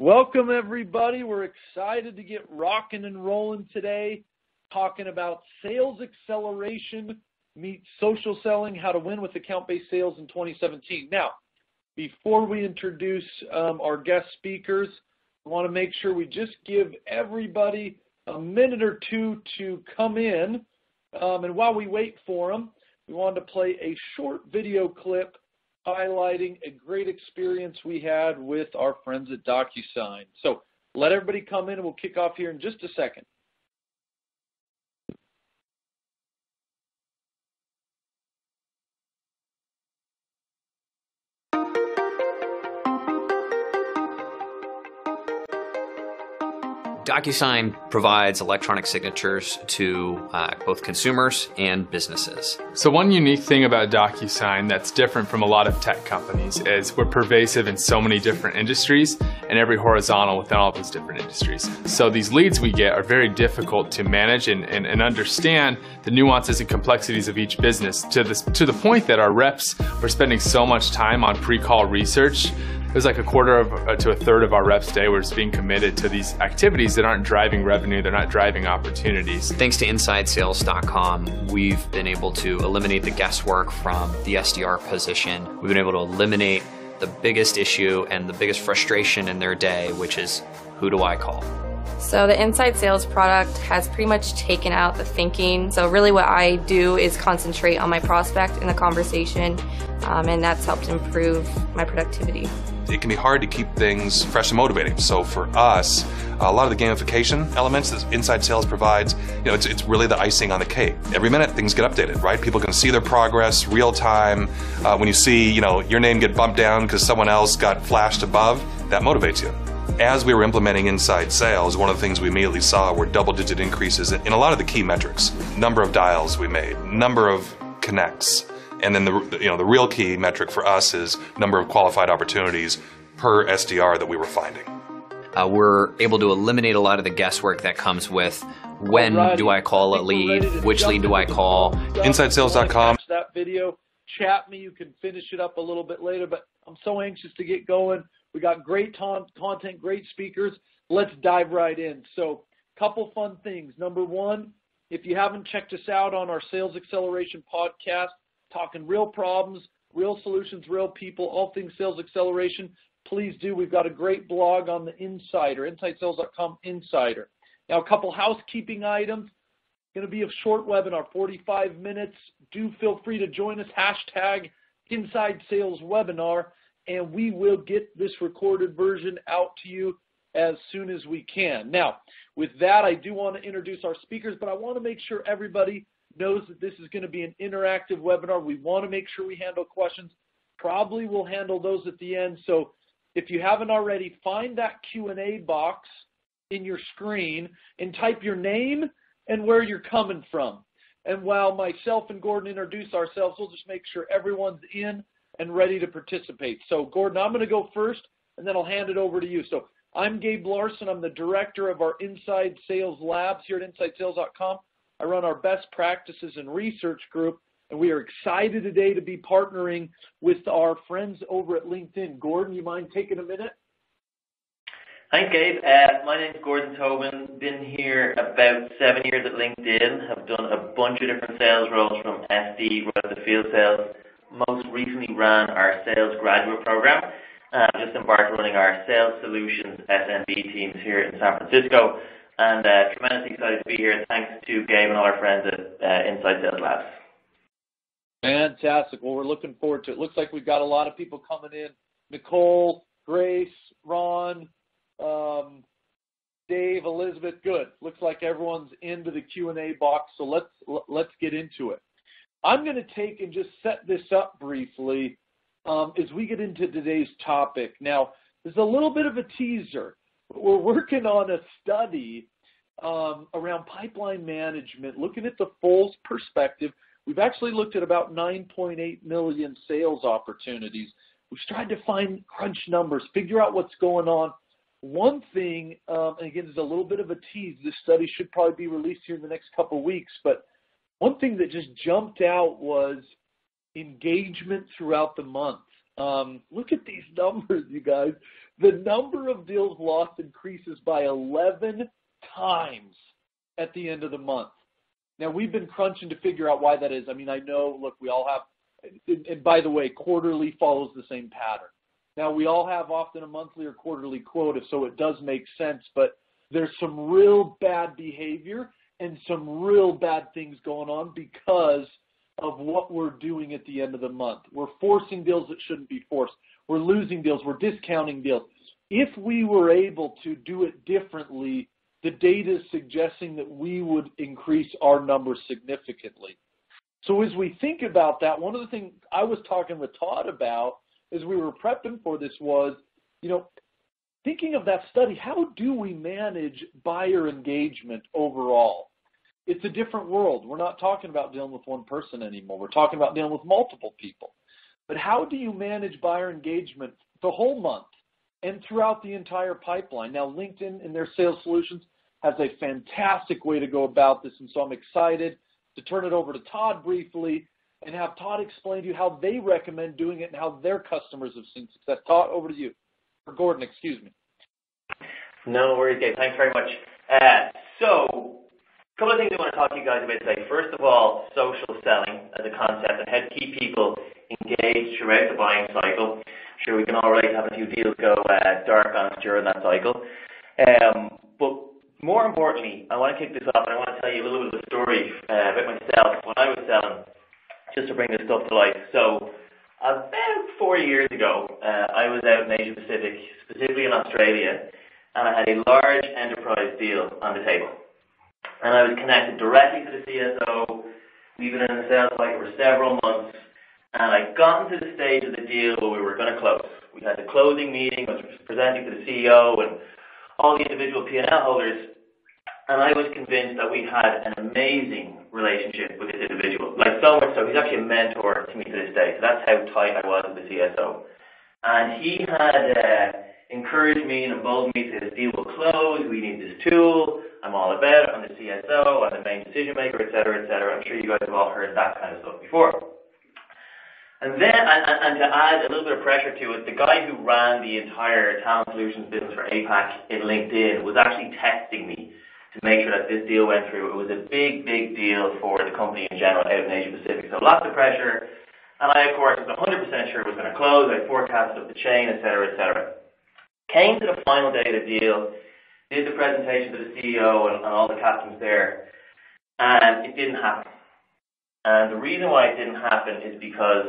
Welcome, everybody. We're excited to get rocking and rolling today, talking about sales acceleration meets social selling, how to win with account-based sales in 2017. Now, before we introduce our guest speakers, I want to make sure we just give everybody a minute or two to come in. And while we wait for them, we wanted to play a short video clip highlighting a great experience we had with our friends at DocuSign. So let everybody come in and we'll kick off here in just a second. DocuSign provides electronic signatures to both consumers and businesses. So one unique thing about DocuSign that's different from a lot of tech companies is we're pervasive in so many different industries and every horizontal within all those different industries. So these leads we get are very difficult to manage and understand the nuances and complexities of each business to the point that our reps were spending so much time on pre-call research. It was like a quarter to a third of our reps' day were just being committed to these activities that aren't driving revenue, they're not driving opportunities. Thanks to InsideSales.com, we've been able to eliminate the guesswork from the SDR position. We've been able to eliminate the biggest issue and the biggest frustration in their day, which is, who do I call? So the Inside Sales product has pretty much taken out the thinking. So really what I do is concentrate on my prospect in the conversation, and that's helped improve my productivity. It can be hard to keep things fresh and motivating. So for us, a lot of the gamification elements that Inside Sales provides, it's really the icing on the cake. Every minute things get updated, right? People can see their progress real time. When you see, your name get bumped down because someone else got flashed above, that motivates you. As we were implementing Inside Sales, one of the things we immediately saw were double-digit increases in a lot of the key metrics. Number of dials we made, number of connects, and then the real key metric for us is number of qualified opportunities per SDR that we were finding. We're able to eliminate a lot of the guesswork that comes with when do I call a lead, which lead do I call. InsideSales.com. That video, chat me. You can finish it up a little bit later, but I'm so anxious to get going. We got great content, great speakers. Let's dive right in. So, couple fun things. Number one, if you haven't checked us out on our Sales Acceleration podcast, talking real problems, real solutions, real people, all things sales acceleration, please do. We've got a great blog on the Insider, InsideSales.com Insider. Now, a couple housekeeping items. It's going to be a short webinar, 45 minutes. Do feel free to join us, hashtag Inside Sales Webinar, and we will get this recorded version out to you as soon as we can. Now, with that, I do want to introduce our speakers, but I want to make sure everybody knows that this is going to be an interactive webinar. We want to make sure we handle questions. Probably we'll handle those at the end. So if you haven't already, find that Q&A box in your screen and type your name and where you're coming from. And while myself and Gordon introduce ourselves, we'll just make sure everyone's in and ready to participate. So Gordon, I'm going to go first, and then I'll hand it over to you. So I'm Gabe Larson. I'm the director of our Inside Sales Labs here at InsideSales.com. I run our best practices and research group, and we are excited today to be partnering with our friends over at LinkedIn. Gordon, you mind taking a minute? Thanks, Gabe. My name is Gordon Tobin. Been here about 7 years at LinkedIn. Have done a bunch of different sales roles from SD right to field sales. Most recently ran our sales graduate program. Just embarked running our sales solutions SMB teams here in San Francisco. And tremendously excited to be here. Thanks to Gabe and all our friends at Inside Sales Labs. Fantastic. Well, we're looking forward to it. Looks like we've got a lot of people coming in. Nicole, Grace, Ron, Dave, Elizabeth. Good. Looks like everyone's into the Q&A box. So let's get into it. I'm going to take and just set this up briefly as we get into today's topic. Now, there's a little bit of a teaser. We're working on a study around pipeline management, looking at the full perspective. We've actually looked at about 9.8 million sales opportunities. We've tried to find crunch numbers, figure out what's going on. One thing, and again, there's a little bit of a tease. This study should probably be released here in the next couple of weeks, but one thing that just jumped out was engagement throughout the month. Look at these numbers, you guys. The number of deals lost increases by 11 times at the end of the month. Now, we've been crunching to figure out why that is. I mean, I know, look, we all have, and by the way, quarterly follows the same pattern. Now, we all have often a monthly or quarterly quota, so it does make sense, but there's some real bad behavior and some real bad things going on because of what we're doing at the end of the month. We're forcing deals that shouldn't be forced. We're losing deals. We're discounting deals. If we were able to do it differently, the data is suggesting that we would increase our numbers significantly. So as we think about that, one of the things I was talking with Todd about as we were prepping for this was, thinking of that study, how do we manage buyer engagement overall? It's a different world. We're not talking about dealing with one person anymore. We're talking about dealing with multiple people. But how do you manage buyer engagement the whole month and throughout the entire pipeline? Now, LinkedIn and their sales solutions has a fantastic way to go about this, and so I'm excited to turn it over to Todd briefly and have Todd explain to you how they recommend doing it and how their customers have seen success. Todd, over to you. Or Gordon, excuse me. No worries, Gabe. Thanks very much. So, a couple of things I want to talk to you guys about today. First of all, social selling as a concept and how to keep people engaged throughout the buying cycle. I'm sure we can all relate to having a few deals go dark on us during that cycle. But more importantly, I want to kick this off and I want to tell you a little bit of a story about myself when I was selling, just to bring this stuff to life. So, about 4 years ago, I was out in Asia Pacific, specifically in Australia, and I had a large enterprise deal on the table. And I was connected directly to the CSO. We've been in the sales cycle for several months, and I got into the stage of the deal where we were going to close. We had the closing meeting, I was presenting to the CEO and all the individual P&L holders, and I was convinced that we had an amazing relationship with this individual. Like, so much so, he's actually a mentor to me to this day. So that's how tight I was with the CSO. And he had encouraged me and emboldened me to say, this deal will close, we need this tool, I'm all about it, I'm the CSO, I'm the main decision maker, et cetera, et cetera. I'm sure you guys have all heard that kind of stuff before. And then, and to add a little bit of pressure to it, the guy who ran the entire talent solutions business for APAC in LinkedIn was actually texting me to make sure that this deal went through. It was a big, big deal for the company in general out in Asia Pacific. So lots of pressure. And I, of course, was 100% sure it was going to close. I forecasted up the chain, et cetera, et cetera. Came to the final day of the deal, did the presentation to the CEO and all the captains there, and it didn't happen. And the reason why it didn't happen is because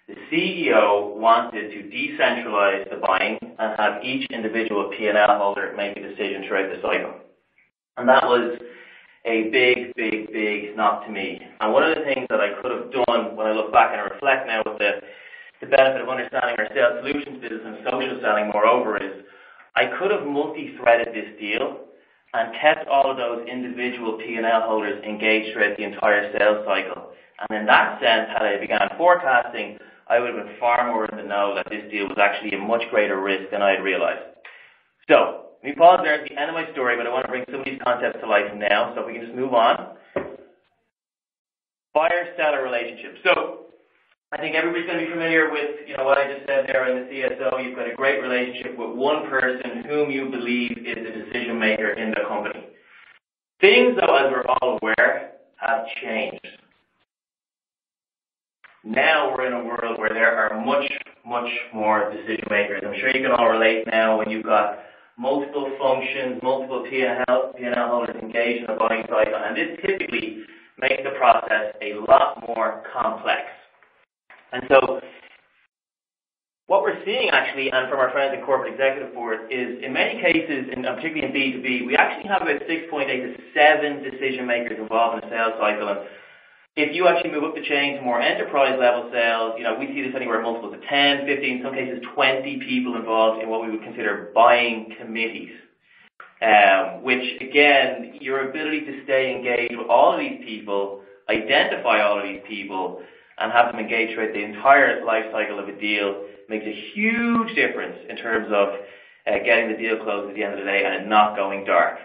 the CEO wanted to decentralize the buying and have each individual P&L holder make a decision throughout the cycle. And that was a big, big, big knock to me. And one of the things that I could have done when I look back and I reflect now with the benefit of understanding our sales solutions business and social selling moreover is I could have multi-threaded this deal and kept all of those individual P&L holders engaged throughout the entire sales cycle. And in that sense, had I began forecasting, I would have been far more in the know that this deal was actually a much greater risk than I had realized. So, let me pause there at the end of my story, but I want to bring some of these concepts to life now, so if we can just move on. Buyer-seller relationship. So, I think everybody's going to be familiar with, what I just said there in the CSO. You've got a great relationship with one person whom you believe is the decision maker in the company. Things, though, as we're all aware, have changed. Now we're in a world where there are much, much more decision makers. I'm sure you can all relate now when you've got multiple functions, multiple P&L holders engaged in the buying cycle, and this typically makes the process a lot more complex. And so what we're seeing actually, and from our friends in corporate executive board, is in many cases, and particularly in B2B, we actually have about 6.8 to 7 decision makers involved in the sales cycle. And if you actually move up the chain to more enterprise level sales, we see this anywhere multiples of 10, 15, in some cases 20 people involved in what we would consider buying committees. Which again, your ability to stay engaged with all of these people, identify all of these people, and have them engaged throughout the entire life cycle of a deal makes a huge difference in terms of getting the deal closed at the end of the day and it not going dark.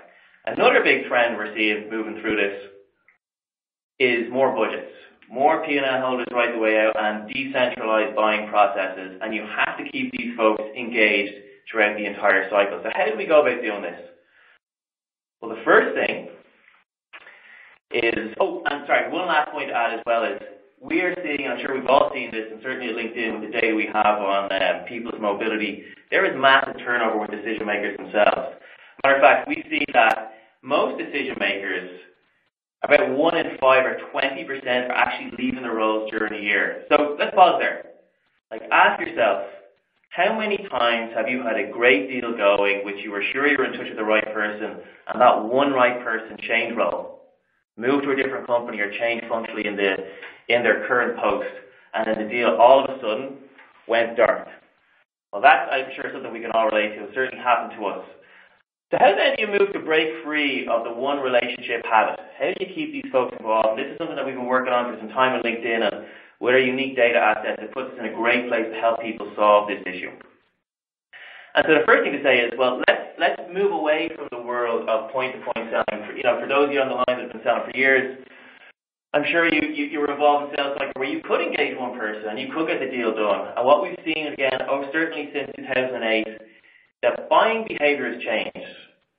Another big trend we're seeing moving through this is more budgets, more P&L holders right the way out, and decentralized buying processes. And you have to keep these folks engaged throughout the entire cycle. So how do we go about doing this? Well, the first thing is, one last point to add as well is, we are seeing, I'm sure we've all seen this, and certainly at LinkedIn with the data we have on people's mobility, there is massive turnover with decision makers themselves. Matter of fact, we see that most decision makers, about 1 in 5 or 20% are actually leaving their roles during the year. So let's pause there. Ask yourself, how many times have you had a great deal going, which you were sure you were in touch with the right person, and that one right person changed role, moved to a different company or changed functionally in their current post, and then the deal all of a sudden went dark? Well, that's, I'm sure, something we can all relate to. It certainly happened to us. So how then do you move to break free of the one relationship habit? How do you keep these folks involved? And this is something that we've been working on for some time on LinkedIn, and with our unique data assets, it puts us in a great place to help people solve this issue. And so the first thing to say is, well, let's move away from the world of point-to-point selling. For those of you on the line that have been selling for years, I'm sure you were involved in sales cycle where you could engage one person and you could get the deal done. And what we've seen again, certainly since 2008, that buying behavior has changed.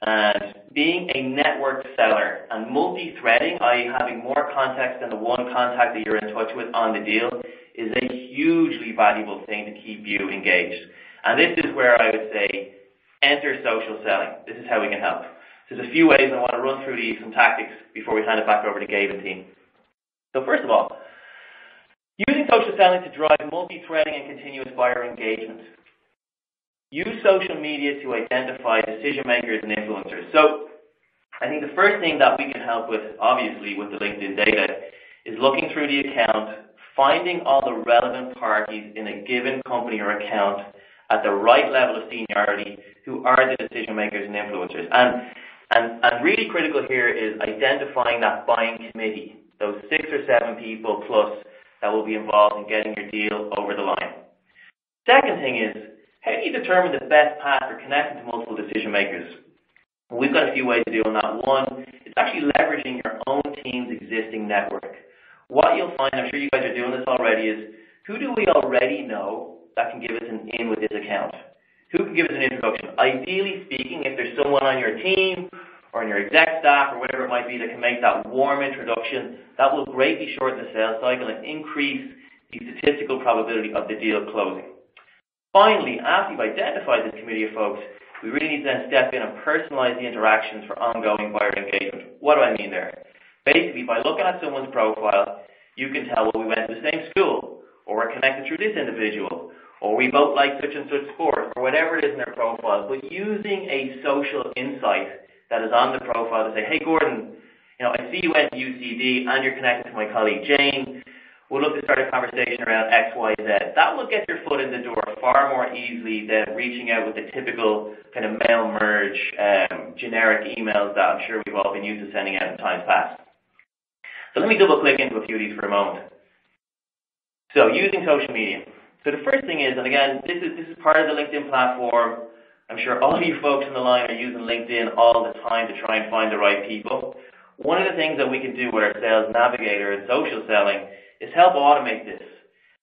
And being a networked seller and multi-threading, i.e. having more contacts than the one contact that you're in touch with on the deal, is a hugely valuable thing to keep you engaged. And this is where I would say, enter social selling. This is how we can help. So there's a few ways, and I want to run through these, some tactics, before we hand it back over to Gabe and team. So first of all, using social selling to drive multi-threading and continuous buyer engagement. Use social media to identify decision makers and influencers. So I think the first thing that we can help with, obviously, with the LinkedIn data, is looking through the account, finding all the relevant parties in a given company or account at the right level of seniority who are the decision makers and influencers. And really critical here is identifying that buying committee, those 6 or 7 people plus that will be involved in getting your deal over the line. Second thing is, how do you determine the best path for connecting to multiple decision makers? We've got a few ways to do on that. One, it's actually leveraging your own team's existing network. What you'll find, I'm sure you guys are doing this already, is who do we already know that can give us an in with this account? Who can give us an introduction? Ideally speaking, if there's someone on your team or on your exec staff or whatever it might be that can make that warm introduction, that will greatly shorten the sales cycle and increase the statistical probability of the deal closing. Finally, after you've identified this committee of folks, we really need to then step in and personalize the interactions for ongoing buyer engagement. What do I mean there? Basically, by looking at someone's profile, you can tell, well, we went to the same school, or we're connected through this individual, or we both like such and such sport, or whatever it is in their profile, but using a social insight that is on the profile to say, hey, Gordon, I see you went to UCD and you're connected to my colleague Jane. We'll look to start a conversation around X, Y, Z. That will get your foot in the door far more easily than reaching out with the typical kind of mail merge, generic emails that I'm sure we've all been used to sending out in times past. So let me double click into a few of these for a moment. So using social media. So the first thing is, and again, this is part of the LinkedIn platform. I'm sure all of you folks on the line are using LinkedIn all the time to try and find the right people. One of the things that we can do with our sales navigator and social selling is help automate this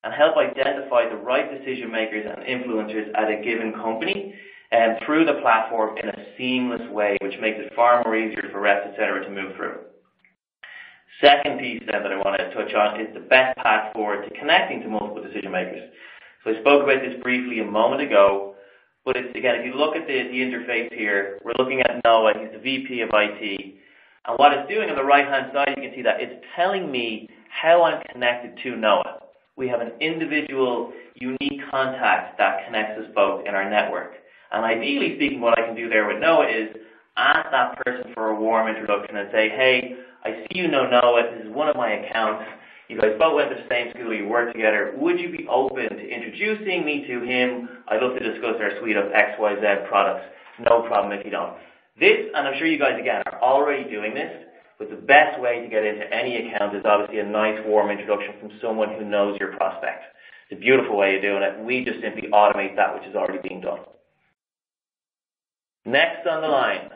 and help identify the right decision makers and influencers at a given company and through the platform in a seamless way, which makes it far more easier for reps, etc., to move through. Second piece then that I want to touch on is the best path forward to connecting to multiple decision makers. So I spoke about this briefly a moment ago, but it's, again, if you look at the interface here, we're looking at Noah. He's the VP of IT. And what it's doing on the right-hand side, you can see that it's telling me how I'm connected to Noah. We have an individual, unique contact that connects us both in our network. And ideally speaking, what I can do there with Noah is ask that person for a warm introduction and say, hey, I see you know Noah. This is one of my accounts. You guys both went to the same school. You work together. Would you be open to introducing me to him? I'd love to discuss our suite of XYZ products. No problem if you don't. This, and I'm sure you guys, again, are already doing this, but the best way to get into any account is obviously a nice warm introduction from someone who knows your prospect. It's a beautiful way of doing it. We just simply automate that which is already being done. Next on the line,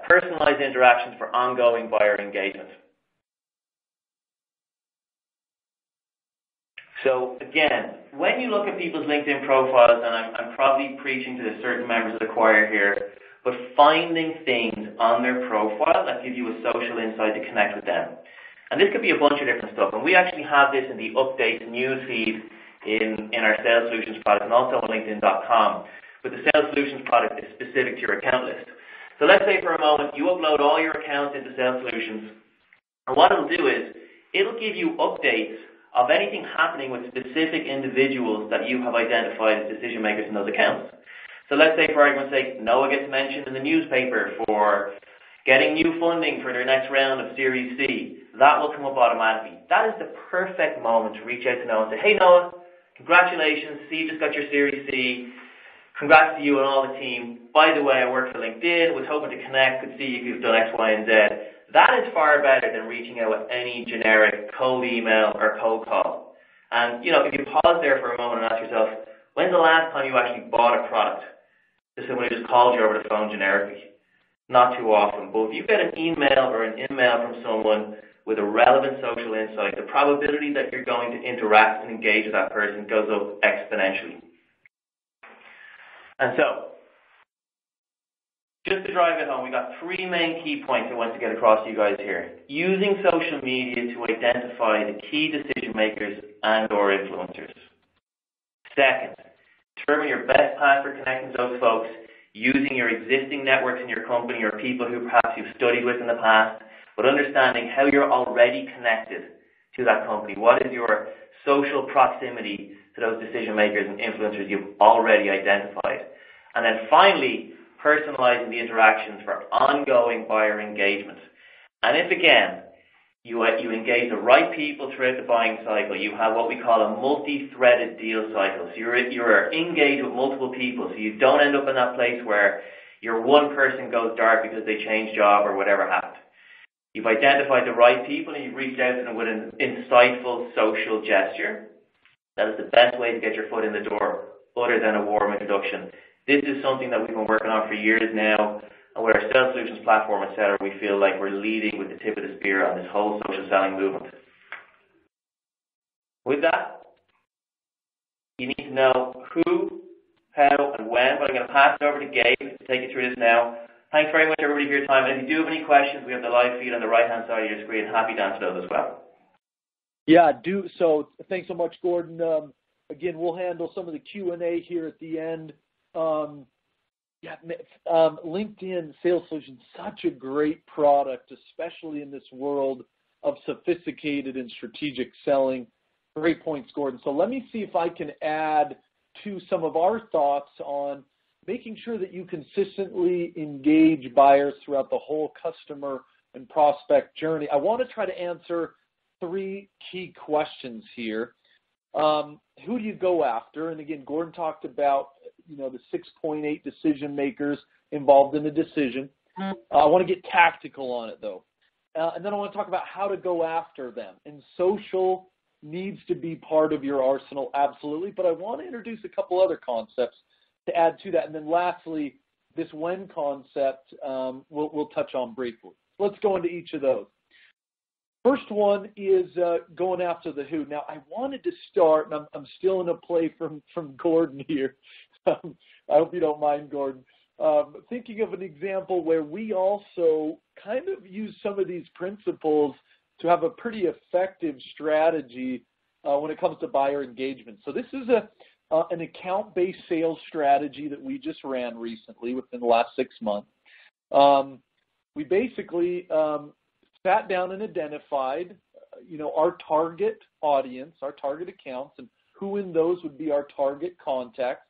personalized interactions for ongoing buyer engagement. So again, when you look at people's LinkedIn profiles, and I'm probably preaching to certain members of the choir here, but finding things on their profile that give you a social insight to connect with them. And this could be a bunch of different stuff. And we actually have this in the updates news feed in our Sales Solutions product and also on LinkedIn.com. But the Sales Solutions product is specific to your account list. So let's say for a moment you upload all your accounts into Sales Solutions. And what it'll do is it'll give you updates of anything happening with specific individuals that you have identified as decision makers in those accounts. So let's say, for argument's sake, Noah gets mentioned in the newspaper for getting new funding for their next round of Series C. That will come up automatically. That is the perfect moment to reach out to Noah and say, hey Noah, congratulations, see you just got your Series C. Congrats to you and all the team. By the way, I work for LinkedIn, was hoping to connect, could see if you've done X, Y, and Z. That is far better than reaching out with any generic cold email or cold call. And, if you pause there for a moment and ask yourself, when's the last time you actually bought a product to someone who just called you over the phone generically? Not too often. But if you get an email or an email from someone with a relevant social insight, the probability that you're going to interact and engage with that person goes up exponentially. And so, just to drive it home, we got three main key points I want to get across to you guys here. Using social media to identify the key decision makers and or influencers. Second, determine your best path for connecting to those folks using your existing networks in your company or people who perhaps you've studied with in the past, but understanding how you're already connected to that company. What is your social proximity to those decision makers and influencers you've already identified? And then finally, personalizing the interactions for ongoing buyer engagement. And if, again, you engage the right people throughout the buying cycle, you have what we call a multi-threaded deal cycle. So you're engaged with multiple people, so you don't end up in that place where your one person goes dark because they changed job or whatever happened. You've identified the right people and you've reached out to them with an insightful social gesture. That is the best way to get your foot in the door, other than a warm introduction. This is something that we've been working on for years now, and with our Sales Solutions platform, etc., we feel like we're leading with the tip of the spear on this whole social selling movement. With that, you need to know who, how, and when, but I'm going to pass it over to Gabe to take you through this now. Thanks very much, everybody, for your time. And if you do have any questions, we have the live feed on the right-hand side of your screen. Happy to answer those as well. Yeah, do so. Thanks so much, Gordon. Again, we'll handle some of the Q&A here at the end. LinkedIn Sales Solutions, such a great product, especially in this world of sophisticated and strategic selling. Great points, Gordon. So let me see if I can add to some of our thoughts on making sure that you consistently engage buyers throughout the whole customer and prospect journey. I want to try to answer three key questions here. Who do you go after? And again, Gordon talked about, the 6.8 decision makers involved in the decision. I want to get tactical on it, though. And then I want to talk about how to go after them. And social needs to be part of your arsenal, absolutely. But I want to introduce a couple other concepts to add to that. And then lastly, this when concept we'll touch on briefly. Let's go into each of those. First one is going after the who. Now, I wanted to start, and I'm still in a play from Gordon here. I hope you don't mind, Gordon. Thinking of an example where we also kind of use some of these principles to have a pretty effective strategy when it comes to buyer engagement. So this is an account-based sales strategy that we just ran recently within the last 6 months. We basically sat down and identified, our target audience, our target accounts, and who in those would be our target contacts.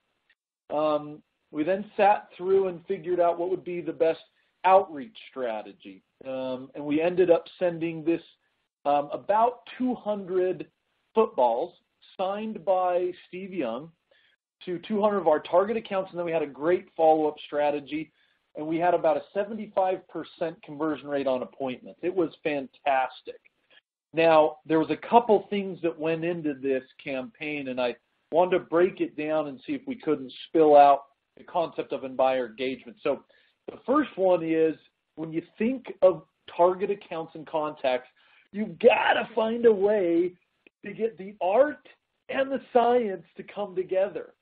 We then sat through and figured out what would be the best outreach strategy. And we ended up sending this about 200 footballs signed by Steve Young to 200 of our target accounts, and then we had a great follow-up strategy. And we had about a 75% conversion rate on appointments. It was fantastic. Now, there was a couple things that went into this campaign, and I wanted to break it down and see if we couldn't spill out the concept of buyer engagement. So the first one is when you think of target accounts and contacts, you've got to find a way to get the art and the science to come together.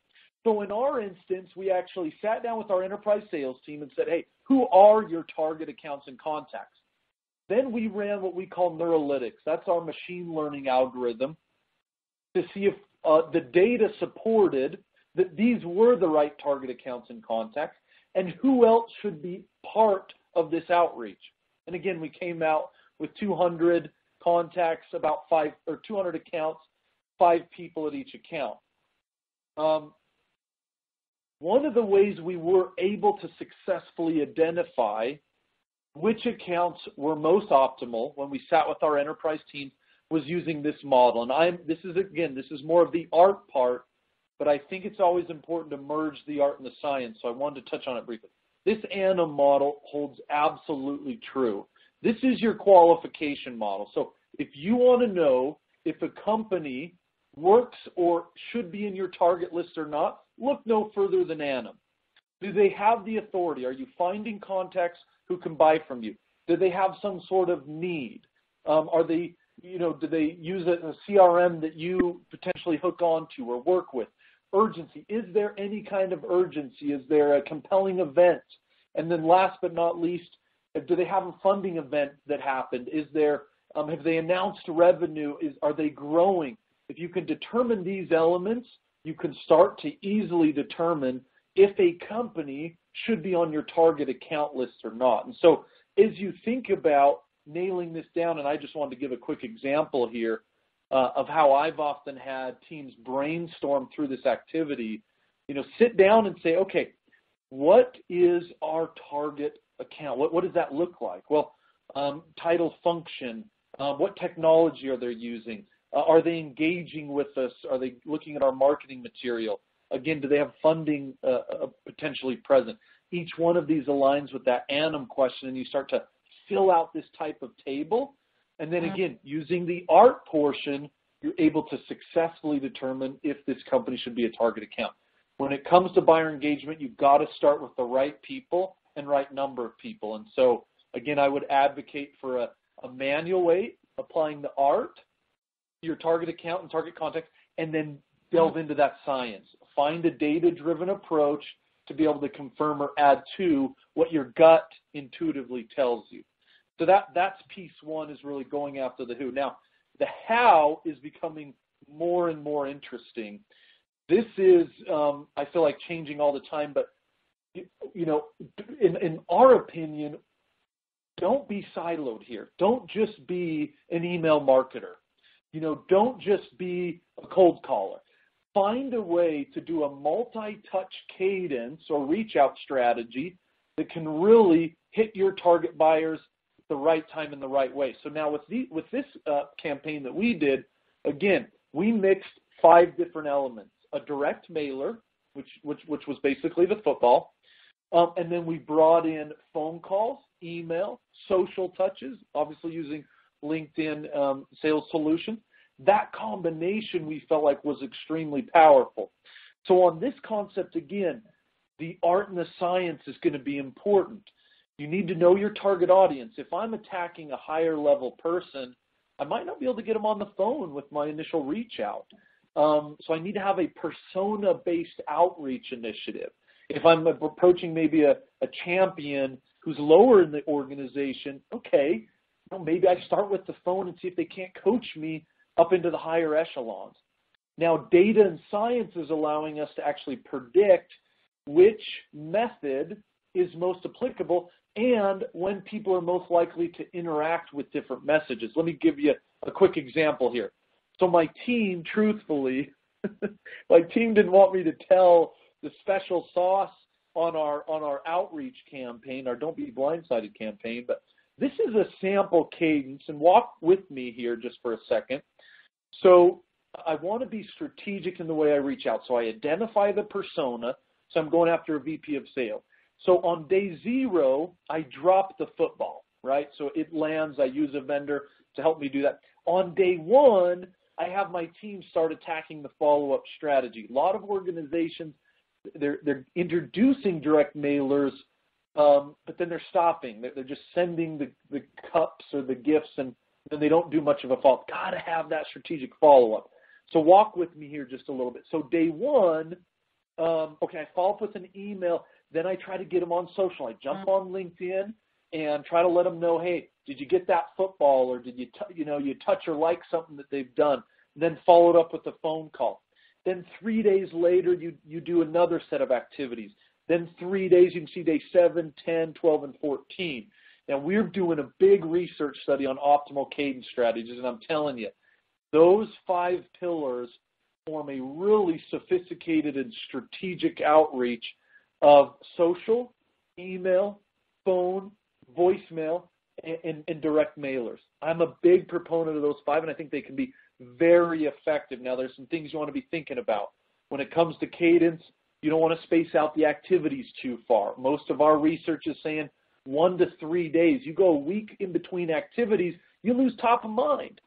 So in our instance, we actually sat down with our enterprise sales team and said, hey, who are your target accounts and contacts? Then we ran what we call Neurolytics. That's our machine learning algorithm to see if the data supported that these were the right target accounts and contacts, and who else should be part of this outreach. And again, we came out with 200 contacts, about 200 accounts, 5 people at each account. One of the ways we were able to successfully identify which accounts were most optimal when we sat with our enterprise team was using this model. And this is more of the art part, but I think it's always important to merge the art and the science, so I wanted to touch on it briefly. This ANA model holds absolutely true. This is your qualification model. So if you want to know if a company works or should be in your target list or not, look no further than ANA. Do they have the authority? Are you finding contacts who can buy from you? Do they have some sort of need? Do they use a CRM that you potentially hook onto or work with? Urgency. Is there any kind of urgency? Is there a compelling event? And then last but not least, do they have a funding event that happened? Have they announced revenue? Are they growing? If you can determine these elements, you can start to easily determine if a company should be on your target account list or not. And so as you think about nailing this down, and I just wanted to give a quick example here of how I've often had teams brainstorm through this activity, sit down and say, okay, what is our target account? What does that look like? Well, title function, what technology are they using? Are they engaging with us? Are they looking at our marketing material? Again, do they have funding potentially present? Each one of these aligns with that ANM question, and you start to fill out this type of table. And then again, using the art portion, you're able to successfully determine if this company should be a target account. When it comes to buyer engagement, you've got to start with the right people and right number of people. And so, again, I would advocate for a manual way, applying the art, your target account and target contact, and then delve into that science. Find a data-driven approach to be able to confirm or add to what your gut intuitively tells you. So that's piece one, is really going after the who. Now, the how is becoming more and more interesting. This is, I feel like, changing all the time, but in our opinion, don't be siloed here. Don't just be an email marketer. Don't just be a cold caller. Find a way to do a multi-touch cadence or reach out strategy that can really hit your target buyers at the right time in the right way. So now with this campaign that we did, again, we mixed 5 different elements: a direct mailer, which was basically the football, and then we brought in phone calls, email, social touches, obviously using LinkedIn sales solution. That combination we felt like was extremely powerful. So on this concept, again, the art and the science is going to be important. You need to know your target audience. If I'm attacking a higher level person, I might not be able to get them on the phone with my initial reach out. So I need to have a persona-based outreach initiative. If I'm approaching maybe a champion who's lower in the organization, okay, maybe I start with the phone and see if they can't coach me up into the higher echelons. Now, data and science is allowing us to actually predict which method is most applicable and when people are most likely to interact with different messages. Let me give you a quick example here. So my team, truthfully, my team didn't want me to tell the special sauce on our outreach campaign, our Don't Be Blindsided campaign, but this is a sample cadence, and walk with me here just for a second. So I want to be strategic in the way I reach out. So I identify the persona. So I'm going after a VP of sales. So on day 0, I drop the football, right? So it lands. I use a vendor to help me do that. On day 1, I have my team start attacking the follow-up strategy. A lot of organizations, they're introducing direct mailers, but then they're stopping. They're just sending the cups or the gifts, and then they don't do much of a follow-up. Got to have that strategic follow-up. So walk with me here just a little bit. So day one, okay, I follow up with an email. Then I try to get them on social. I jump on LinkedIn and try to let them know, hey, did you get that football, or did you, you touch or like something that they've done? Then followed up with a phone call. Then 3 days later, you do another set of activities. Then 3 days, you can see day 7, 10, 12, and 14. Now, we're doing a big research study on optimal cadence strategies, and I'm telling you, those 5 pillars form a really sophisticated and strategic outreach of social, email, phone, voicemail, and direct mailers. I'm a big proponent of those 5, and I think they can be very effective. Now, there's some things you want to be thinking about. When it comes to cadence, you don't want to space out the activities too far. Most of our research is saying 1 to 3 days. You go a week in between activities, you lose top of mind.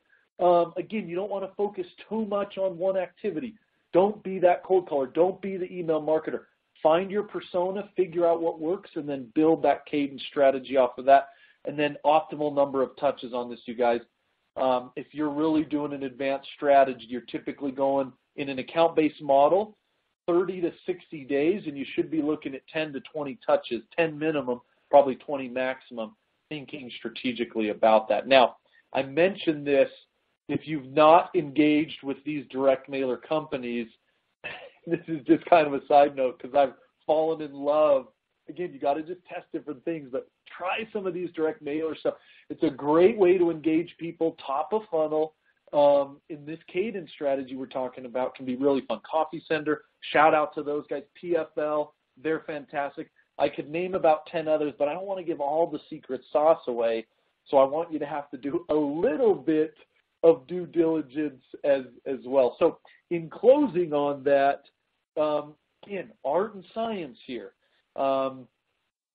Again, you don't want to focus too much on one activity. Don't be that cold caller. Don't be the email marketer. Find your persona, figure out what works, and then build that cadence strategy off of that. And then optimal number of touches on this, you guys. If you're really doing an advanced strategy, you're typically going in an account-based model, 30 to 60 days, and you should be looking at 10 to 20 touches, 10 minimum, probably 20 maximum, thinking strategically about that. Now, I mentioned this, if you've not engaged with these direct mailer companies, this is just kind of a side note because I've fallen in love. Again, you got to just test different things, but try some of these direct mailer stuff. It's a great way to engage people top of funnel. In this cadence strategy we're talking about can be really fun. Coffee Sender, shout out to those guys. PFL, they're fantastic. I could name about 10 others, but I don't want to give all the secret sauce away. So I want you to have to do a little bit of due diligence as well. So in closing on that, again, art and science here.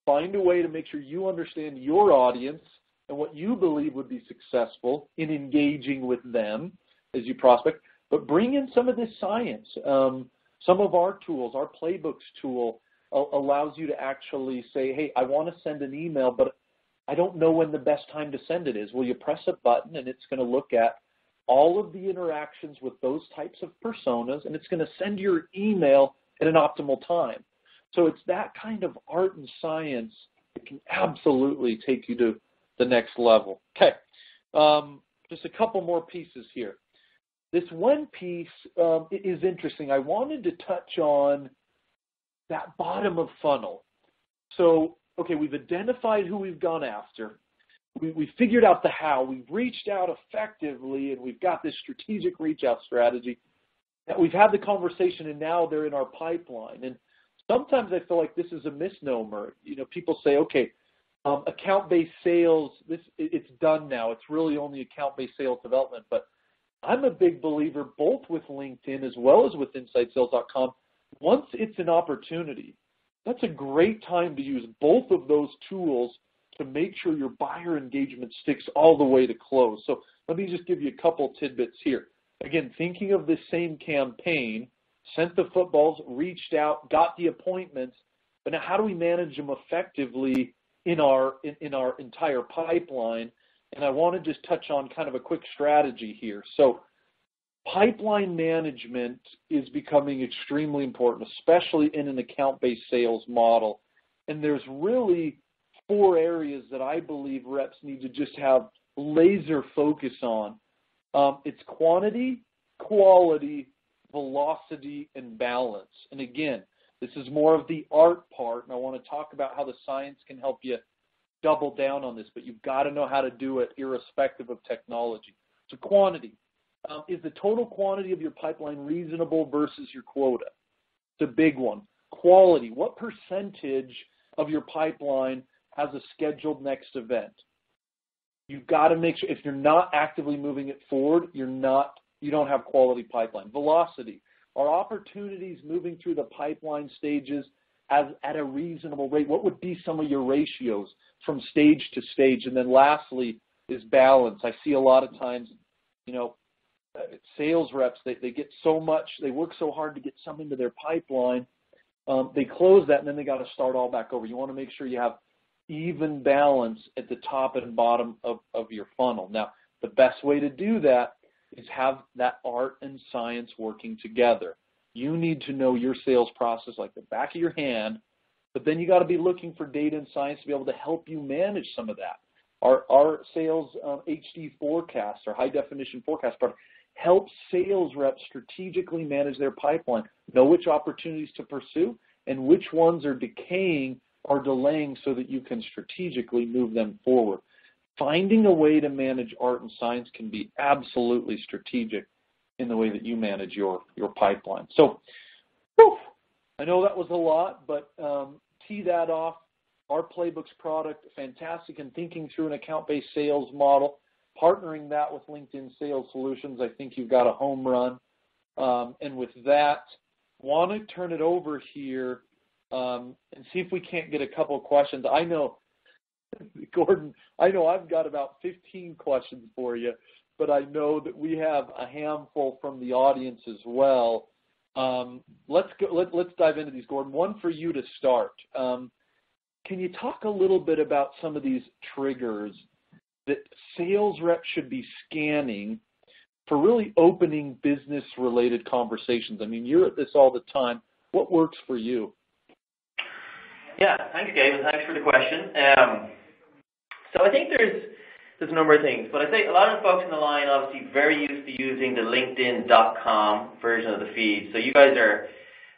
Find a way to make sure you understand your audience and what you believe would be successful in engaging with them as you prospect, but bring in some of this science. Some of our tools, our playbooks tool, allows you to actually say, hey, I want to send an email, but I don't know when the best time to send it is. Well, you press a button, and it's going to look at all of the interactions with those types of personas, and it's going to send your email at an optimal time. So it's that kind of art and science that can absolutely take you to the next level. Okay, just a couple more pieces here. This one piece is interesting. I wanted to touch on that bottom of funnel. So, okay, we've identified who we've gone after. We figured out the how. We've reached out effectively, and we've got this strategic reach out strategy. We've had the conversation, and now they're in our pipeline. And sometimes I feel like this is a misnomer. You know, people say, okay, account-based sales, it's done now. It's really only account-based sales development. But I'm a big believer both with LinkedIn as well as with InsideSales.com. Once it's an opportunity, that's a great time to use both of those tools to make sure your buyer engagement sticks all the way to close. So let me just give you a couple tidbits here. Again, thinking of this same campaign, sent the footballs, reached out, got the appointments, but now how do we manage them effectively in our entire pipeline? And I want to just touch on kind of a quick strategy here. So pipeline management is becoming extremely important, especially in an account-based sales model. And there's really 4 areas that I believe reps need to just have laser focus on. It's quantity, quality, velocity, and balance. And again, this is more of the art part, and I want to talk about how the science can help you double down on this, but you've got to know how to do it irrespective of technology. So quantity. Is the total quantity of your pipeline reasonable versus your quota? It's a big one. Quality. What percentage of your pipeline has a scheduled next event? You've got to make sure if you're not actively moving it forward, you don't have quality pipeline. Velocity. Are opportunities moving through the pipeline stages at a reasonable rate? What would be some of your ratios from stage to stage? And then lastly is balance. I see a lot of times, sales reps, they get so much, they work so hard to get some into their pipeline, they close that and then they got to start all back over. You want to make sure you have even balance at the top and bottom of your funnel. Now, the best way to do that is have that art and science working together. You need to know your sales process like the back of your hand, but then you got to be looking for data and science to be able to help you manage some of that. Our sales HD forecast, or high definition forecast product, helps sales reps strategically manage their pipeline, know which opportunities to pursue and which ones are decaying or delaying so that you can strategically move them forward. Finding a way to manage art and science can be absolutely strategic in the way that you manage your pipeline. So, whew, I know that was a lot, but tee that off. Our Playbooks product, fantastic in thinking through an account-based sales model, partnering that with LinkedIn Sales Solutions. I think you've got a home run. And with that, want to turn it over here and see if we can't get a couple of questions. I know, Gordon, I know I've got about 15 questions for you, but I know that we have a handful from the audience as well. Let's dive into these, Gordon. One for you to start. Can you talk a little bit about some of these triggers that sales reps should be scanning for really opening business-related conversations? I mean, you're at this all the time. What works for you? Yeah, thanks, Gabe, and thanks for the question. So I think there's a number of things, but I think a lot of the folks in the line obviously very used to using the LinkedIn.com version of the feed. So you guys are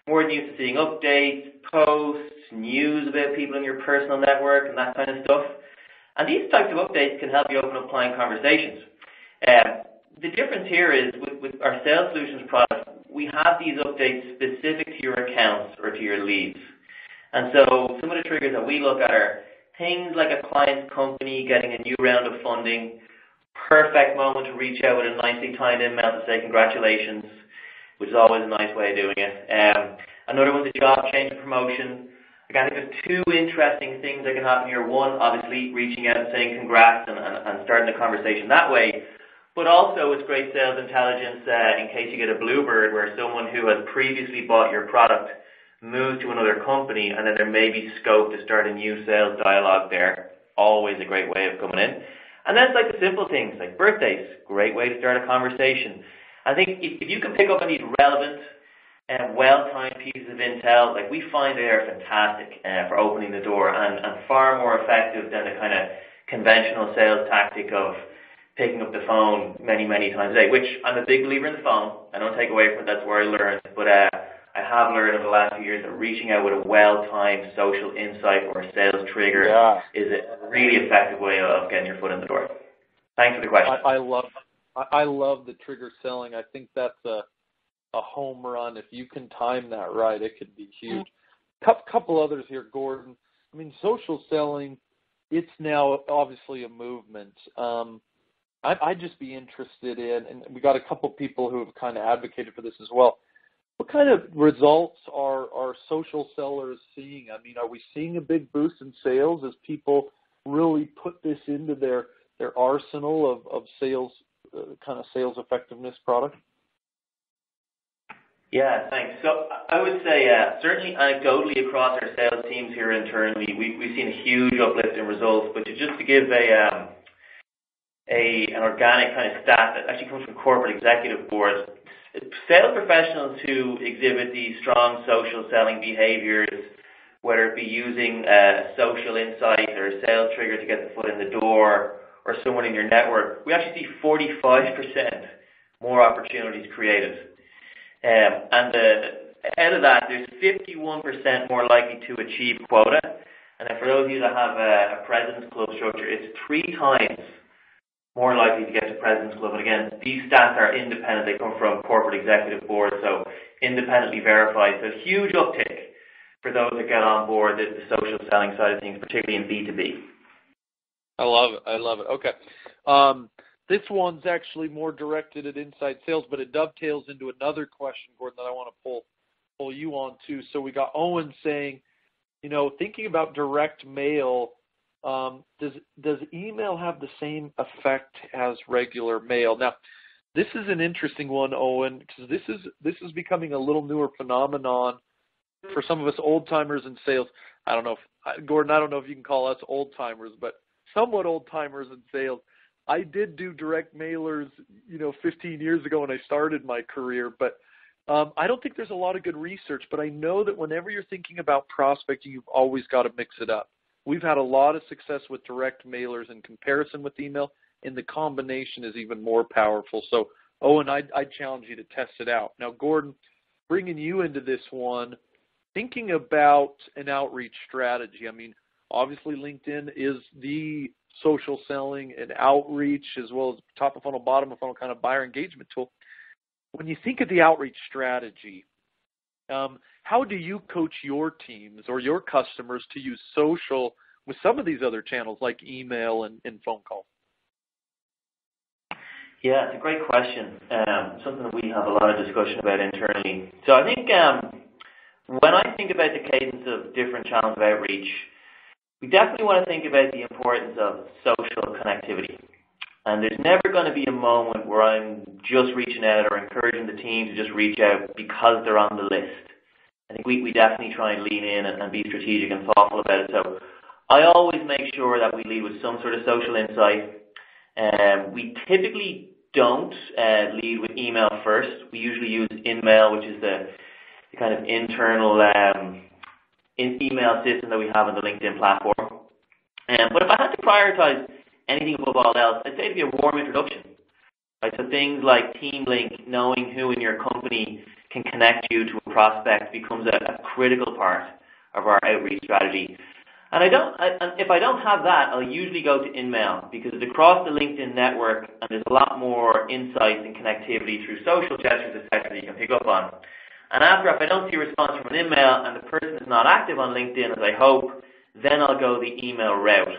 more than used to seeing updates, posts, news about people in your personal network and that kind of stuff. And these types of updates can help you open up client conversations. The difference here is with our Sales Solutions product, we have these updates specific to your accounts or to your leads. And so some of the triggers that we look at are things like a client's company getting a new round of funding, perfect moment to reach out with a nicely timed email to say congratulations, which is always a nice way of doing it. Another one's a job change or promotion. Again, I think there's two interesting things that can happen here. One, obviously, reaching out and saying congrats and starting the conversation that way. But also, it's great sales intelligence in case you get a bluebird where someone who has previously bought your product moves to another company and then there may be scope to start a new sales dialogue there. Always a great way of coming in. And then it's like the simple things like birthdays. Great way to start a conversation. I think if you can pick up on these relevant and well-timed pieces of intel, like we find they are fantastic for opening the door and far more effective than the kind of conventional sales tactic of picking up the phone many, many times a day, which I'm a big believer in the phone. I don't take away from it. That's where I learned. But I have learned over the last few years that reaching out with a well-timed social insight or a sales trigger is a really effective way of getting your foot in the door. Thanks for the question. I love the trigger selling. I think that's a home run. If you can time that right, it could be huge. Couple others here, Gordon. I mean, social selling, it's now obviously a movement. I'd just be interested in, and we got a couple people who have kind of advocated for this as well. What kind of results are social sellers seeing? I mean, are we seeing a big boost in sales as people really put this into their arsenal of sales, kind of sales effectiveness product? Yeah, thanks. So I would say certainly anecdotally across our sales teams here internally, we've seen a huge uplift in results. But just to give an organic kind of stat that actually comes from corporate executive boards, sales professionals who exhibit these strong social selling behaviors, whether it be using a social insight or a sales trigger to get the foot in the door or someone in your network, we actually see 45% more opportunities created. And ahead of that, there's 51% more likely to achieve quota. And then for those of you that have a President's Club structure, it's 3 times more likely to get to President's Club. And again, these stats are independent. They come from corporate executive boards, so independently verified. So huge uptick for those that get on board the social selling side of things, particularly in B2B. I love it. Okay. This one's actually more directed at inside sales, but it dovetails into another question, Gordon, that I want to pull you on too. So we got Owen saying, thinking about direct mail, does email have the same effect as regular mail? Now, this is an interesting one, Owen, because this is becoming a little newer phenomenon for some of us old timers in sales. Gordon, I don't know if you can call us old timers, but somewhat old timers in sales. I did do direct mailers, 15 years ago when I started my career, but I don't think there's a lot of good research, but I know that whenever you're thinking about prospecting, you've always got to mix it up. We've had a lot of success with direct mailers in comparison with email, and the combination is even more powerful. So, Owen, I'd challenge you to test it out. Now, Gordon, bringing you into this one, thinking about an outreach strategy. I mean, obviously LinkedIn is the social selling and outreach as well as top of funnel, bottom of funnel kind of buyer engagement tool. When you think of the outreach strategy, how do you coach your teams or your customers to use social with some of these other channels like email and phone calls? Yeah, it's a great question. Something that we have a lot of discussion about internally. So I think when I think about the cadence of different channels of outreach, we definitely want to think about the importance of social connectivity. And there's never going to be a moment where I'm just reaching out or encouraging the team to just reach out because they're on the list. I think we definitely try and lean in and be strategic and thoughtful about it. So I always make sure that we lead with some sort of social insight. We typically don't lead with email first. We usually use InMail, which is the kind of internal email system that we have on the LinkedIn platform. But if I had to prioritize anything above all else, I'd say it'd be a warm introduction. Right? So things like Team Link, knowing who in your company can connect you to a prospect becomes a critical part of our outreach strategy. And if I don't have that, I'll usually go to InMail because it's across the LinkedIn network and there's a lot more insights and connectivity through social gestures, etc. that you can pick up on. And after, if I don't see a response from an InMail and the person is not active on LinkedIn as I hope, then I'll go the email route.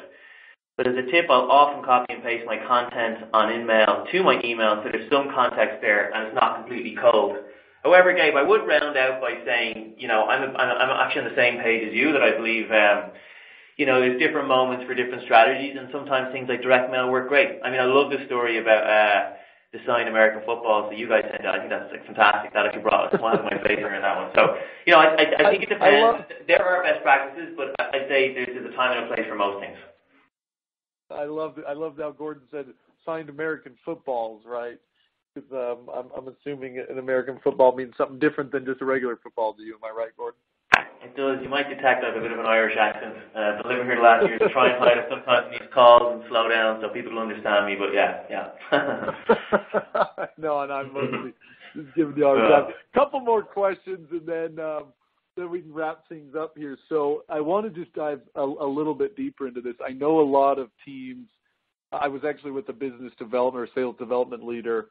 But as a tip, I'll often copy and paste my content on InMail to my email so there's some context there and it's not completely cold. However, Gabe, I would round out by saying, I'm actually on the same page as you, that I believe, there's different moments for different strategies, and sometimes things like direct mail work great. I mean, I love the story about the signed American footballs that you guys sent out. I think that's fantastic. That actually brought a smile to my face during that one. So, I think it depends. There are best practices, but I'd say there's a time and a place for most things. I love how Gordon said signed American footballs, right? Because I'm assuming an American football means something different than just a regular football to you. Am I right, Gordon? It does. You might detect I have a bit of an Irish accent. Been living here the last year, so try and hide it sometimes in these calls and slow down so people will understand me. But yeah. No, and I'm mostly just giving you all the time. Couple more questions, and then we can wrap things up here. So I want to just dive a little bit deeper into this. I know a lot of teams. I was actually with a business development or sales development leader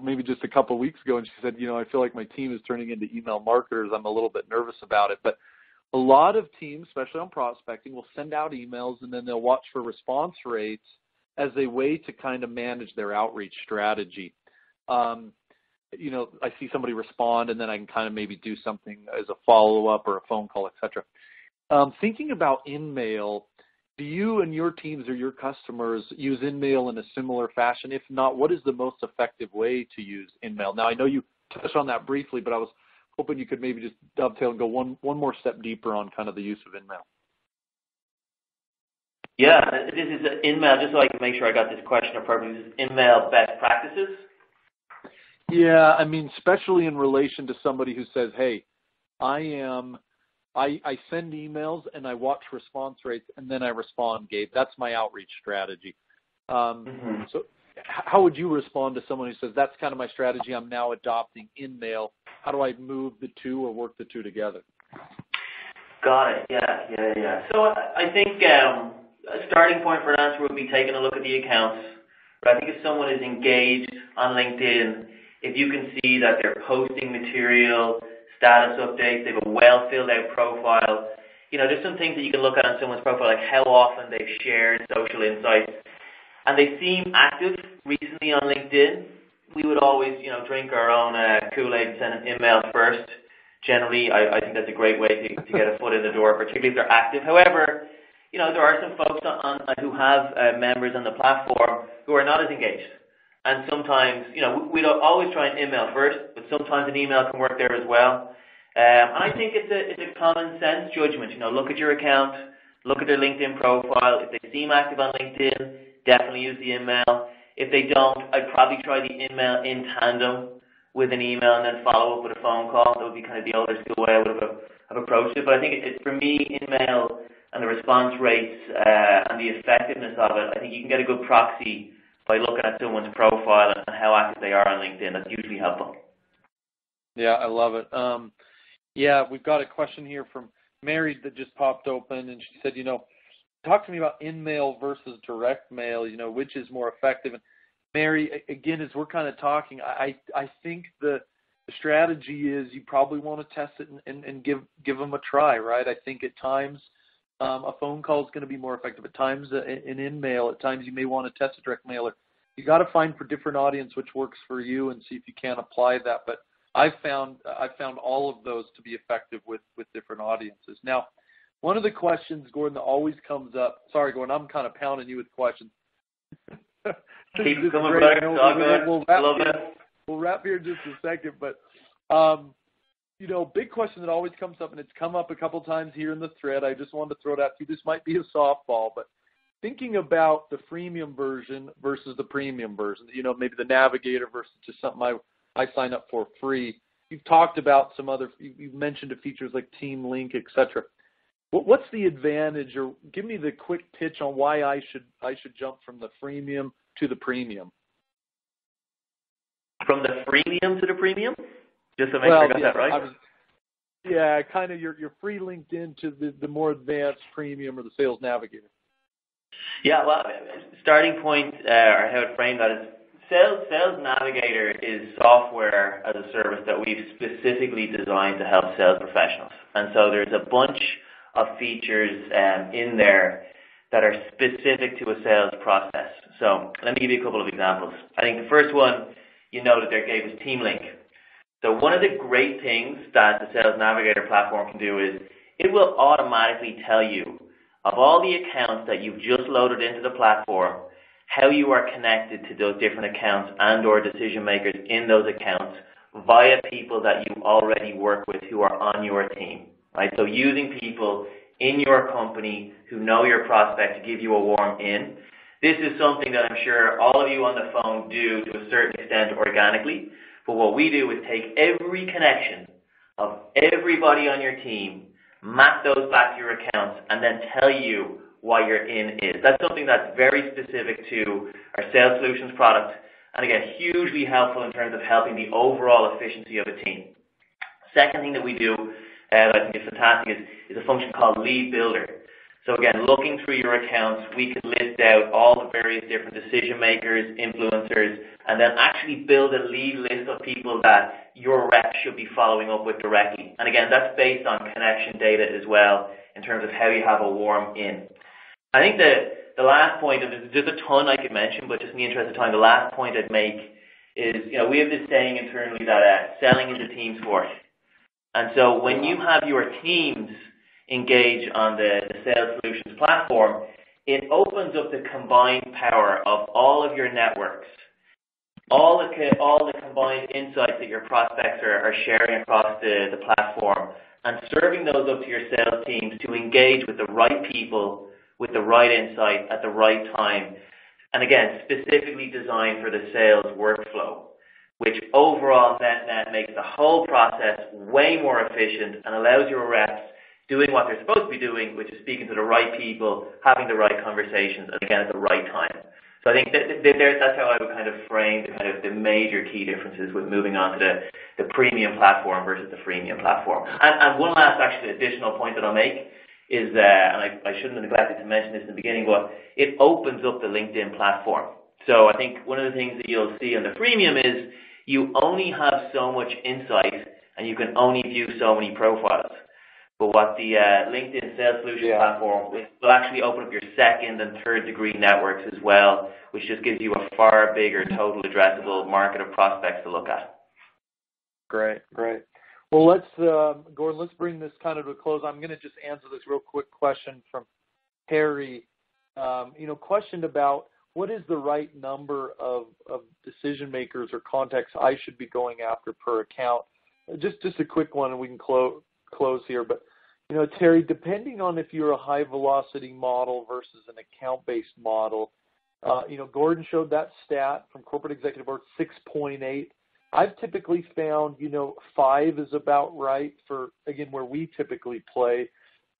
maybe just a couple of weeks ago, and she said, I feel like my team is turning into email marketers. I'm a little bit nervous about it. But a lot of teams, especially on prospecting, will send out emails and then they'll watch for response rates as a way to kind of manage their outreach strategy. I see somebody respond and then I can kind of maybe do something as a follow-up or a phone call, etc. Thinking about InMail, do you and your teams or your customers use InMail in a similar fashion? If not, what is the most effective way to use InMail? Now, I know you touched on that briefly, but I was hoping you could maybe just dovetail and go one more step deeper on kind of the use of InMail. Yeah, this is InMail, just so I can make sure I got this question appropriately. This is InMail best practices? Yeah, I mean, especially in relation to somebody who says, hey, I send emails and I watch response rates and then I respond, Gabe. That's my outreach strategy. So how would you respond to someone who says, that's kind of my strategy, I'm now adopting InMail? How do I move the two or work the two together? Got it. Yeah. So I think a starting point for an answer would be taking a look at the accounts. But I think if someone is engaged on LinkedIn, if you can see that they're posting material, status updates, they have a well-filled out profile. There's some things that you can look at on someone's profile, like how often they've shared social insights. And they seem active recently on LinkedIn. We would always, drink our own Kool-Aid and send an email first. Generally, I think that's a great way to get a foot in the door, particularly if they're active. However, there are some folks who have members on the platform who are not as engaged. And sometimes, we'd always try and email first, but sometimes an email can work there as well. And I think it's a common sense judgment. Look at your account, look at their LinkedIn profile. If they seem active on LinkedIn, definitely use the email. If they don't, I'd probably try the email in tandem with an email and then follow up with a phone call. That would be kind of the older school way I would have approached it. But I think for me, email and the response rates and the effectiveness of it, I think you can get a good proxy by looking at someone's profile and how active they are on LinkedIn. That's usually helpful. Yeah, I love it. Yeah, we've got a question here from Mary that just popped open, and she said, talk to me about in-mail versus direct mail, which is more effective. And Mary, again, as we're kind of talking, I think the strategy is you probably want to test it and give them a try, right? I think at times a phone call is going to be more effective. At times an in-mail. At times you may want to test a direct mailer. You got to find for different audience which works for you and see if you can apply that. But I've found all of those to be effective with different audiences. Now, one of the questions, Gordon, that always comes up. Sorry, Gordon, I'm kind of pounding you with questions. Keep coming back. We'll wrap here in just a second, but big question that always comes up, and it's come up a couple times here in the thread. I just wanted to throw it out to you. This might be a softball, but thinking about the freemium version versus the premium version, maybe the Navigator versus just something I sign up for free. You've talked about some other. You've mentioned the features like Team Link, etc. What's the advantage, or give me the quick pitch on why I should jump from the freemium to the premium? From the freemium to the premium? Just to make sure I got that right? Kind of your free LinkedIn to the more advanced premium or the Sales Navigator. Yeah, well, starting point or how to frame that is Sales Navigator is software as a service that we've specifically designed to help sales professionals. And so there's a bunch of features in there that are specific to a sales process. So let me give you a couple of examples. I think the first one that they gave is Team Link. So one of the great things that the Sales Navigator platform can do is it will automatically tell you of all the accounts that you've just loaded into the platform, how you are connected to those different accounts and or decision makers in those accounts via people that you already work with who are on your team. Right? So using people in your company who know your prospect to give you a warm in. This is something that I'm sure all of you on the phone do to a certain extent organically. But what we do is take every connection of everybody on your team, map those back to your accounts, and then tell you what your in is. That's something that's very specific to our Sales Solutions product, and again, hugely helpful in terms of helping the overall efficiency of a team. Second thing that we do that I think is fantastic is a function called Lead Builder. So again, looking through your accounts, we can list out all the various different decision makers, influencers, and then actually build a lead list of people that your rep should be following up with directly. And again, that's based on connection data as well in terms of how you have a warm in. I think the last point, and there's a ton I could mention, but just in the interest of time, the last point I'd make is, we have this saying internally that selling is a team sport. And so when you have your teams engage on the Sales Solutions platform, it opens up the combined power of all of your networks, all the combined insights that your prospects are sharing across the platform, and serving those up to your sales teams to engage with the right people, with the right insight at the right time, and again, specifically designed for the sales workflow, which overall net makes the whole process way more efficient and allows your reps doing what they're supposed to be doing, which is speaking to the right people, having the right conversations, and again at the right time. So I think that's how I would kind of frame the major key differences with moving on to the premium platform versus the freemium platform. And one last actually additional point that I'll make is, and I shouldn't have neglected to mention this in the beginning, but it opens up the LinkedIn platform. So I think one of the things that you'll see on the freemium is you only have so much insight and you can only view so many profiles. But what the LinkedIn Sales Solutions platform will actually open up your second and third degree networks as well, which just gives you a far bigger total addressable market of prospects to look at. Great. Well, Gordon, let's bring this kind of to a close. I'm going to just answer this real quick question from Harry. Question about what is the right number of decision makers or contacts I should be going after per account? Just a quick one, and we can close here. But Terry, depending on if you're a high velocity model versus an account based model, Gordon showed that stat from corporate executive board, 6.8. I've typically found, 5 is about right for, again, where we typically play.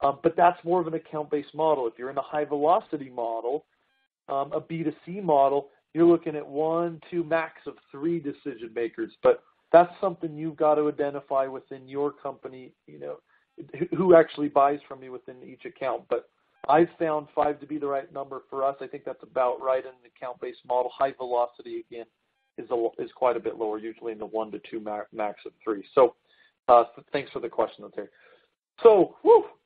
But that's more of an account-based model. If you're in a high-velocity model, a B2C model, you're looking at 1, 2, max of 3 decision makers. But that's something you've got to identify within your company, who actually buys from you within each account. But I've found 5 to be the right number for us. I think that's about right in an account-based model. High velocity, again, is quite a bit lower, usually in the 1 to 2 max of 3. So thanks for the question, Terry. So,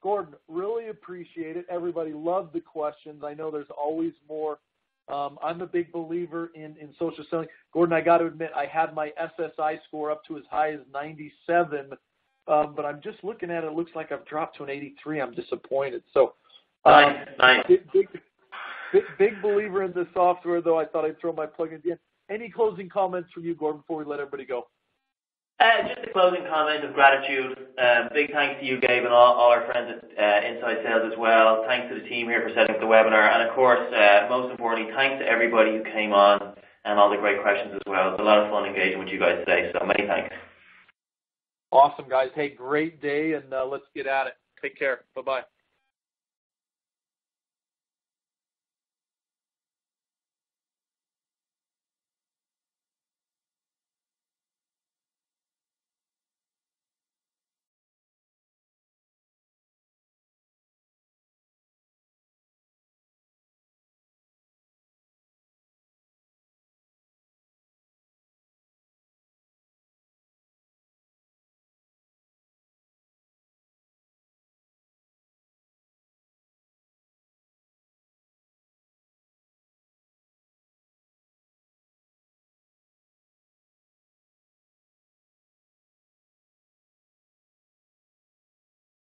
Gordon, really appreciate it. Everybody loved the questions. I know there's always more. I'm a big believer in social selling. Gordon, I got to admit, I had my SSI score up to as high as 97, but I'm just looking at it. It looks like I've dropped to an 83. I'm disappointed. So, nice. Big believer in the software, though. I thought I'd throw my plugins in. Any closing comments from you, Gordon, before we let everybody go? Just a closing comment of gratitude. Big thanks to you, Gabe, and all our friends at Inside Sales as well. Thanks to the team here for setting up the webinar. And, of course, most importantly, thanks to everybody who came on and all the great questions as well. It's a lot of fun engaging with you guys today, so many thanks. Awesome, guys. Hey, great day, and let's get at it. Take care. Bye-bye.